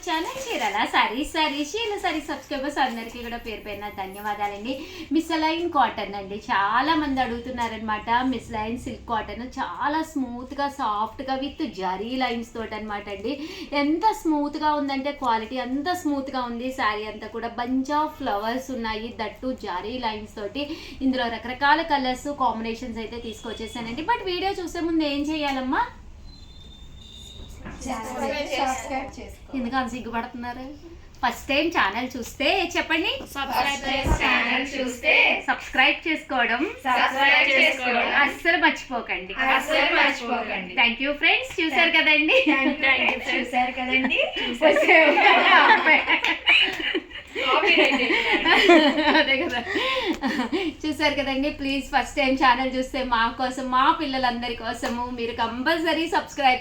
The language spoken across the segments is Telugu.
ఛానల్ చీరాల సారీ సబ్స్క్రైబర్స్ అందరికీ కూడా పేరు పేరున ధన్యవాదాలండి. మిస్లైన్ కాటన్ అండి, చాలా మంది అడుగుతున్నారనమాట. మిస్లైన్ సిల్క్ కాటన్ చాలా స్మూత్గా సాఫ్ట్గా విత్ జరీ లైన్స్ తోటి అనమాట అండి. ఎంత స్మూత్గా ఉందంటే క్వాలిటీ అంత స్మూత్గా ఉంది. శారీ అంతా కూడా బంచ్ ఆఫ్ ఫ్లవర్స్ ఉన్నాయి, దట్టు జరీ లైన్స్ తోటి. ఇందులో రకరకాల కలర్స్ కాంబినేషన్స్ అయితే తీసుకొచ్చేసానండి. బట్ వీడియో చూసే ముందు ఏం చేయాలమ్మా? ఎందుకని సిగ్గుపడుతున్నారు? ఫస్ట్ టైం ఛానల్ చూస్తే చెప్పండి, సబ్స్క్రైబ్ చేసుకోవడం అస్సలు మర్చిపోకండి. Thank you friends. చూసారు కదండి, అదే కదా, చూసారు కదండి. ప్లీజ్ ఫస్ట్ టైం ఛానల్ చూస్తే మా కోసం, మా పిల్లలందరి కోసము మీరు కంపల్సరీ సబ్స్క్రైబ్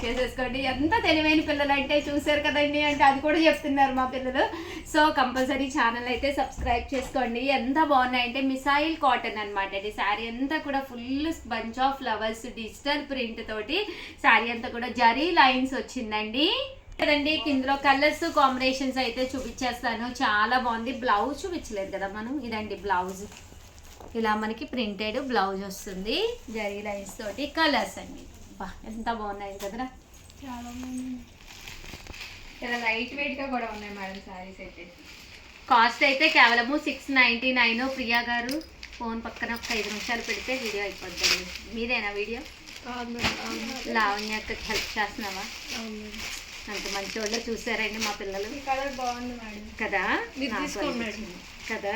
చేసేసుకోండి. ఎంత తెలివైన పిల్లలు అంటే, చూసారు కదండి అంటే అది కూడా చెప్తున్నారు మా పిల్లలు. సో కంపల్సరీ ఛానల్ అయితే సబ్స్క్రైబ్ చేసుకోండి. ఎంత బాగున్నాయంటే మిసైల్ కాటన్ అనమాట ఇది. శారీ అంతా కూడా full bunch of flowers digital print తోటి శారీ అంతా కూడా జరీ లైన్స్ వచ్చిందండి కదండి. ఇందులో కలర్స్ కాంబినేషన్స్ అయితే చూపించేస్తాను. చాలా బాగుంది. బ్లౌజ్ చూపించలేదు కదా మనం. ఇదండి బ్లౌజ్, ఇలా మనకి ప్రింటెడ్ బ్లౌజ్ వస్తుంది జరీ లైన్స్ తోటి. కలర్స్ అండి ఎంత బాగున్నాయి కదా, చాలా బాగుంది. చాలా లైట్ వెయిట్ గా కూడా ఉన్నాయి మేడం సారీస్ అయితే. కాస్ట్ అయితే కేవలము 699. ప్రియా గారు ఫోన్ పక్కన ఒక 5 నిమిషాలు పెడితే వీడియో అయిపోద్దండి. మీదేనా వీడియో? లావణ్యకి హెల్ప్ చేస్తున్నావా? అంత మంచి వాళ్ళు చూసారండి మా పిల్లలు. కలర్ బాగుంది మేడం కదా, కదా.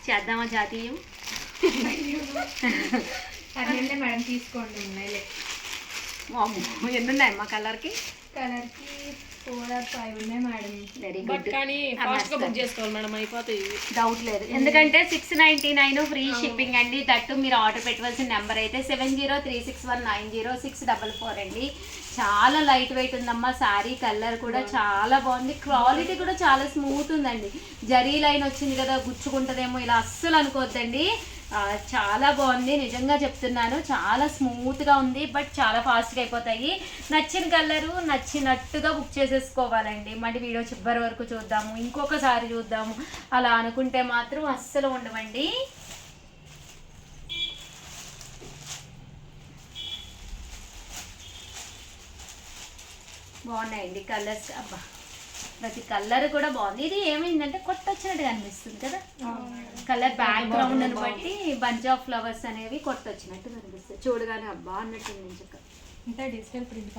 చేద్దామా జాతీయం? అదే మేడం తీసుకోండి. ఉన్నాయి ఎన్ని ఉన్నాయమ్మా కలర్కి? కలర్కి 4 or 5 ఉన్నాయి మేడం. Very good. కానీ ఫాస్ట్ గా బుక్ చేసుకోవాలి మేడం, అయిపోతాయి. డౌట్ లేదు, ఎందుకంటే 699 ఫ్రీ షిప్పింగ్ అండి. దట్టు మీరు ఆర్డర్ పెట్టవలసిన నెంబర్ అయితే 7036190644 అండి. చాలా లైట్ వెయిట్ ఉందమ్మా శారీ. కలర్ కూడా చాలా బాగుంది. క్వాలిటీ కూడా చాలా స్మూత్ ఉందండి. జరీ లైన్ వచ్చింది కదా, గుచ్చుకుంటుందేమో ఇలా అస్సలు అనుకోవద్దండి. చాలా బాగుంది, నిజంగా చెప్తున్నాను. చాలా స్మూత్గా ఉంది. బట్ చాలా ఫాస్ట్గా అయిపోతాయి. నచ్చిన కలరు నచ్చినట్టుగా బుక్ చేసేసుకోవాలండి. మళ్ళీ వీడియో చివరి వరకు చూద్దాము, ఇంకొకసారి చూద్దాము అలా అనుకుంటే మాత్రం అస్సలు ఉండవండి. బాగున్నాయండి కలర్స్. అబ్బా ప్రతి కలర్ కూడా బాగుంది. ఇది ఏమైందంటే కొత్త వచ్చినట్టుగా అనిపిస్తుంది కదా, కలర్ బ్యాక్గ్రౌండ్ అని బట్టి బంచ్ ఆఫ్ ఫ్లవర్స్ అనేవి కొత్త వచ్చినట్టు కనిపిస్తుంది. చూడగానే అబ్బా అన్నట్టుంది. డిజిటల్ ప్రింట్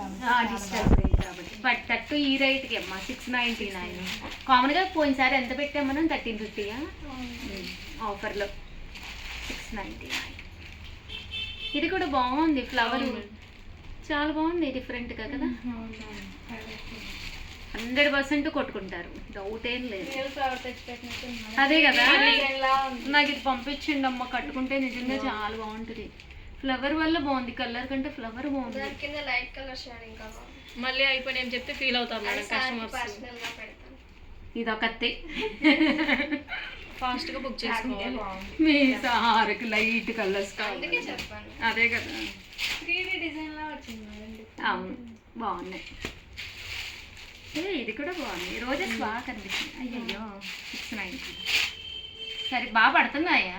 డిజిటల్ ప్రింట్ కాబట్టి. బట్ దట్టు ఈ రేట్కి అమ్మా 699. కామన్గా పోయినసారి ఎంత పెట్టాం మనం? 1350 ఆఫర్లో 699. ఇది కూడా బాగుంది. ఫ్లవర్ చాలా బాగుంది, డిఫరెంట్గా కదా. 100% కొట్టుకుంటారు, డౌట్ ఏం లేదు. అదే కదా, నాకు ఇది పంపించండి అమ్మ, కట్టుకుంటే నిజంగా చాలా బాగుంటుంది. ఫ్లవర్ వల్ల బాగుంది, కలర్ కంటే ఫ్లవర్ బాగుంది. లైట్ కలర్ షేడింగ్ మళ్ళీ అయిపోయి ఏం చెప్తే ఫీల్ అవుతారు మేడం కస్టమర్స్. ఇదొకటి ఫాస్ట్ గా బుక్ చేసుకోవాలి. మీ సార్కి లైట్ కలర్స్ కావాలి. అదే కదా, 3D డిజైన్ లా వచ్చింది. అవును బాగున్నాయి. ఇది కూడా బాగుంది. రోజెస్ బాగా కనిపిస్తుంది. అయ్యయ్యో 690. సరే బాగా పడుతున్నాయా?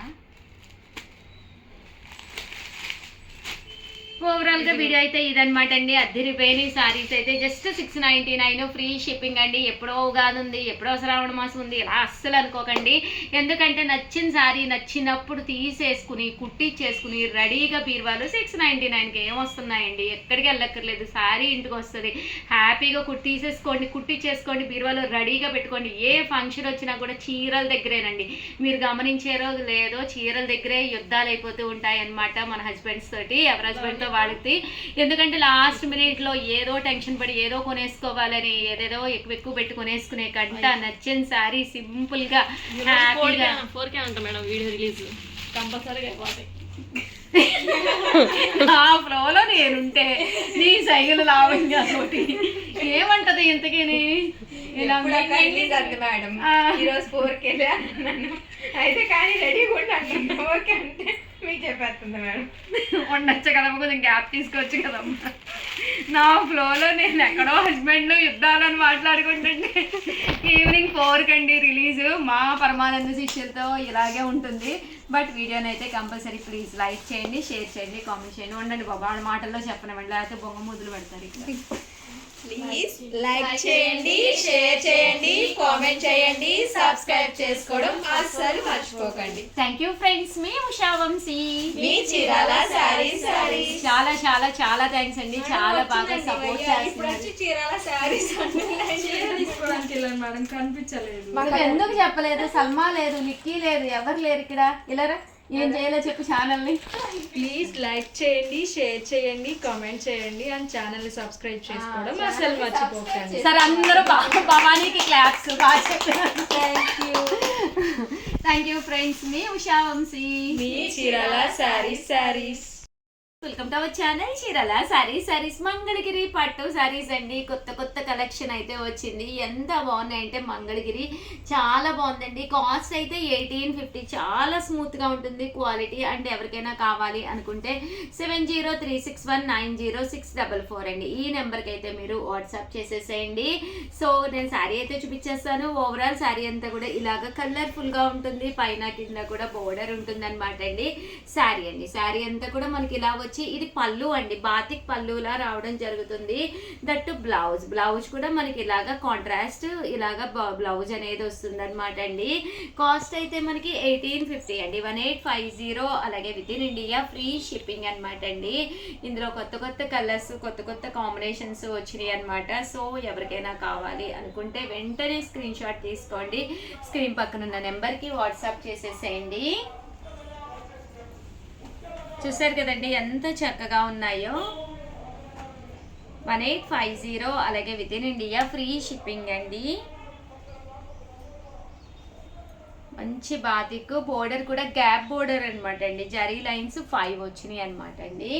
ఓవరాల్గా వీడియో అయితే ఇదనమాట అండి. అద్దరిపోయిన శారీస్ అయితే జస్ట్ 699 ఫ్రీ షిప్పింగ్ అండి. ఎప్పుడో ఉగాది ఉంది, ఎప్పుడో శ్రావణ మాసం ఉంది, ఇలా అస్సలు అనుకోకండి. ఎందుకంటే నచ్చిన శారీ నచ్చినప్పుడు తీసేసుకుని కుట్టించేసుకుని రెడీగా బీరువాలు 699కి ఏమొస్తున్నాయండి? ఎక్కడికి వెళ్ళక్కర్లేదు, శారీ ఇంటికి వస్తుంది. హ్యాపీగా కుట్టించేసుకోండి బీరువాలో రెడీగా పెట్టుకోండి. ఏ ఫంక్షన్ వచ్చినా కూడా చీరల దగ్గరేనండి. మీరు గమనించారో లేదో, చీరల దగ్గరే యుద్ధాలు అయిపోతూ ఉంటాయి అన్నమాట మన హస్బెండ్స్ తోటి. ఎవరి హస్బెండ్తో వాళ్ళకి. ఎందుకంటే లాస్ట్ మినిట్లో ఏదో టెన్షన్ పడి ఏదో కొనేసుకోవాలని ఏదేదో ఎక్కువ పెట్టి కొనేసుకునే కంట నచ్చిన శారీ సింపుల్గా హ్యాపీగా 4K అంట మేడం వీడియో రిలీజ్ కంపల్సరీగా అయిపోతాయి. ఆ ఫ్లోలో నేనుంటే నీ సైగలు లావంగా తోటి ఏమంటది ఇంతకీ? ఇలా మేడం ఈరోజు 4K అయితే కానీ రెడీగా ఉండండి. ఓకే అంటే మీకు చెప్పేస్తుంది మేడం. ఉండొచ్చు కదమ్మా, కొంచెం గ్యాప్ తీసుకోవచ్చు కదమ్మా. నా ఫ్లోలో నేను ఎక్కడో హస్బెండ్ యుద్ధాలని మాట్లాడుకుంటే 4 కండి రిలీజ్. మా పరమానంద శిష్యులతో ఇలాగే ఉంటుంది. బట్ వీడియోని అయితే కంపల్సరీ ప్లీజ్ లైక్ చేయండి, షేర్ చేయండి, కామెంట్ చేయండి. ఉండండి బాబా వాళ్ళ మాటల్లో చెప్పనివ్వండి, లేకపోతే బొంగ ముద్దులు పెడతారు ఇక్కడ. ప్లీజ్ లైక్ చేయండి, షేర్ చేయండి, కామెంట్ చేయండి, సబ్స్క్రైబ్ చేసుకోవడం అస్సలు మర్చిపోకండి. థ్యాంక్ యూ ఫ్రెండ్స్, మీ ఉషా వంశీ, మీ చీరాల సారీస్. చాలా చాలా చాలా థ్యాంక్స్ అండి. చాలా బాగా సపోర్ట్ ఇప్పుడు చేస్తున్నారు. వచ్చి చీరాల సారీస్ తీసుకోవడానికి వెళ్ళాను మేడం, కనిపించలేదు. మాకు ఎందుకు చెప్పలేదు? సల్మా లేదు, నిక్కీ లేదు, ఎవరు లేరు ఇక్కడ. ఇలా ఏం చేయాలో చెప్పు ఛానల్ని. ప్లీజ్ లైక్ చేయండి, షేర్ చేయండి, కామెంట్ చేయండి అండ్ ఛానల్ ని సబ్స్క్రైబ్ చేసుకోవడం అసలు మర్చిపోకండి. సరే అందరూ భవానీకి క్లాప్స్ బాగా చెప్పారు. థ్యాంక్ యూ ఫ్రెండ్స్, మీ ఉషా వంశీ, మీ Chirala saris. Welcome to our channel Chirala saris. Mangalagiri పట్టు సారీస్ అండి. కొత్త కొత్త కలెక్షన్ అయితే వచ్చింది. ఎంత బాగున్నాయి అంటే మంగళగిరి చాలా బాగుందండి. కాస్ట్ అయితే 1850. చాలా స్మూత్ గా ఉంటుంది క్వాలిటీ. అండ్ ఎవరికైనా కావాలి అనుకుంటే 7036190644 అండి. ఈ నెంబర్కి అయితే మీరు వాట్సాప్ చేసేసేయండి. సో నేను శారీ అయితే చూపించేస్తాను. ఓవరాల్ శారీ అంతా కూడా ఇలాగ కలర్ఫుల్ గా ఉంటుంది. పైన కింద కూడా బోర్డర్ ఉంటుంది అనమాట అండి. శారీ అంతా కూడా మనకి ఇలా వచ్చి, ఇది పళ్ళు అండి, బాతిక్ పళ్ళులా రావడం జరుగుతుంది. దట్టు బ్లౌజ్ కూడా మనకి ఇలాగా కాంట్రాస్ట్ ఇలాగా బ్లౌజ్ అనేది వస్తుంది అనమాట అండి. కాస్ట్ అయితే మనకి 1850 అండి, 1850. అలాగే with in India free shipping అనమాట అండి. ఇందులో కొత్త కొత్త కలర్స్, కొత్త కొత్త కాంబినేషన్స్ వచ్చినాయి అనమాట. సో ఎవరికైనా కావాలి అనుకుంటే వెంటనే స్క్రీన్ షాట్ తీసుకోండి. స్క్రీన్ పక్కన ఉన్న నెంబర్కి వాట్సాప్ చేసేసేయండి. చూసారు కదండి ఎంత చక్కగా ఉన్నాయో. 1850. అలాగే with in India free shipping అండి. మంచి బాతిక్ బోర్డర్ కూడా గ్యాప్ బోర్డర్ అనమాట అండి. జరీ లైన్స్ 5 వచ్చినాయి అనమాట అండి.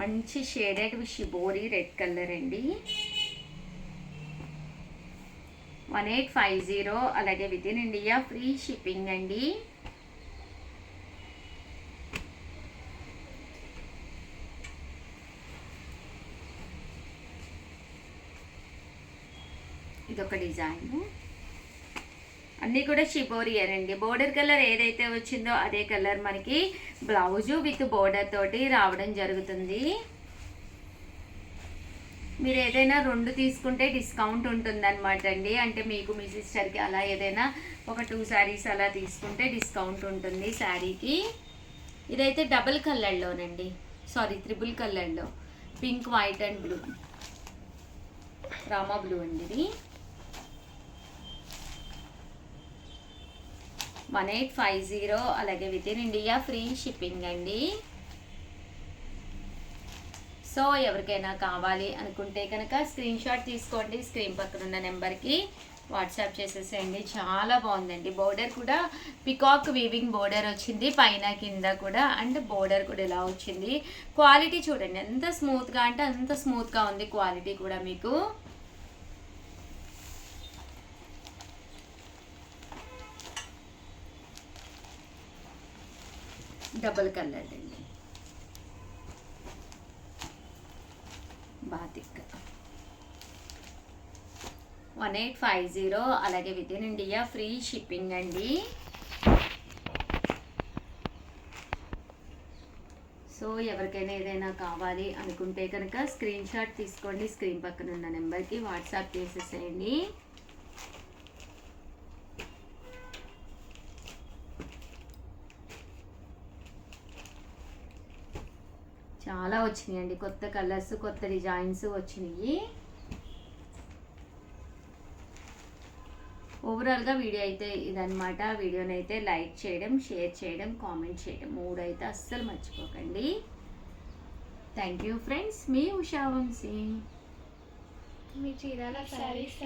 మంచి షేడెడ్ షిబోరి రెడ్ కలర్ అండి. 1850. అలాగే with in India free shipping అండి. ఇదొక డిజైన్. అన్నీ కూడా షిబోరియేనండి. బోర్డర్ కలర్ ఏదైతే వచ్చిందో అదే కలర్ మనకి బ్లౌజు విత్ బోర్డర్ తోటి రావడం జరుగుతుంది. మీరు ఏదైనా 2 తీసుకుంటే డిస్కౌంట్ ఉంటుందన్నమాట అండి. అంటే మీకు మీ సిస్టర్కి అలా ఏదైనా ఒక 2 శారీస్ అలా తీసుకుంటే డిస్కౌంట్ ఉంటుంది శారీకి. ఇదైతే డబుల్ కలర్లోనండి, సారీ త్రిబుల్ కలర్లో, pink white and blue, Rama blue అండి. ఇది 1850. అలాగే with in India free shipping అండి. సో ఎవరికైనా కావాలి అనుకుంటే కనుక స్క్రీన్ షాట్ తీసుకోండి. స్క్రీన్ పక్కన ఉన్న నెంబర్కి వాట్సాప్ చేసేసేయండి. చాలా బాగుందండి. బోర్డర్ కూడా పికాక్ వీవింగ్ బోర్డర్ వచ్చింది పైన కింద కూడా. అండ్ బోర్డర్ కూడా ఇలా వచ్చింది. క్వాలిటీ చూడండి ఎంత స్మూత్గా అంటే అంత స్మూత్గా ఉంది క్వాలిటీ కూడా మీకు. డబుల్ కలర్ అండి, బాతిక్. 1850. అలాగే with in India free shipping అండి. సో ఎవరికైనా ఏదైనా కావాలి అనుకుంటే కనుక స్క్రీన్ షాట్ తీసుకోండి. స్క్రీన్ పక్కన ఉన్న నెంబర్కి వాట్సాప్ చేసేసేయండి. చాలా వచ్చినాయండి, కొత్త కలర్స్, కొత్త డిజైన్స్ వచ్చినాయి. ఓవరాల్గా వీడియో అయితే ఇదన్నమాట. వీడియోని అయితే లైక్ చేయడం, షేర్ చేయడం, కామెంట్ చేయడం 3 అయితే అస్సలు మర్చిపోకండి. థ్యాంక్ యూ ఫ్రెండ్స్, మీ ఉషా వంశీ, మీ చీరాల సారీస్.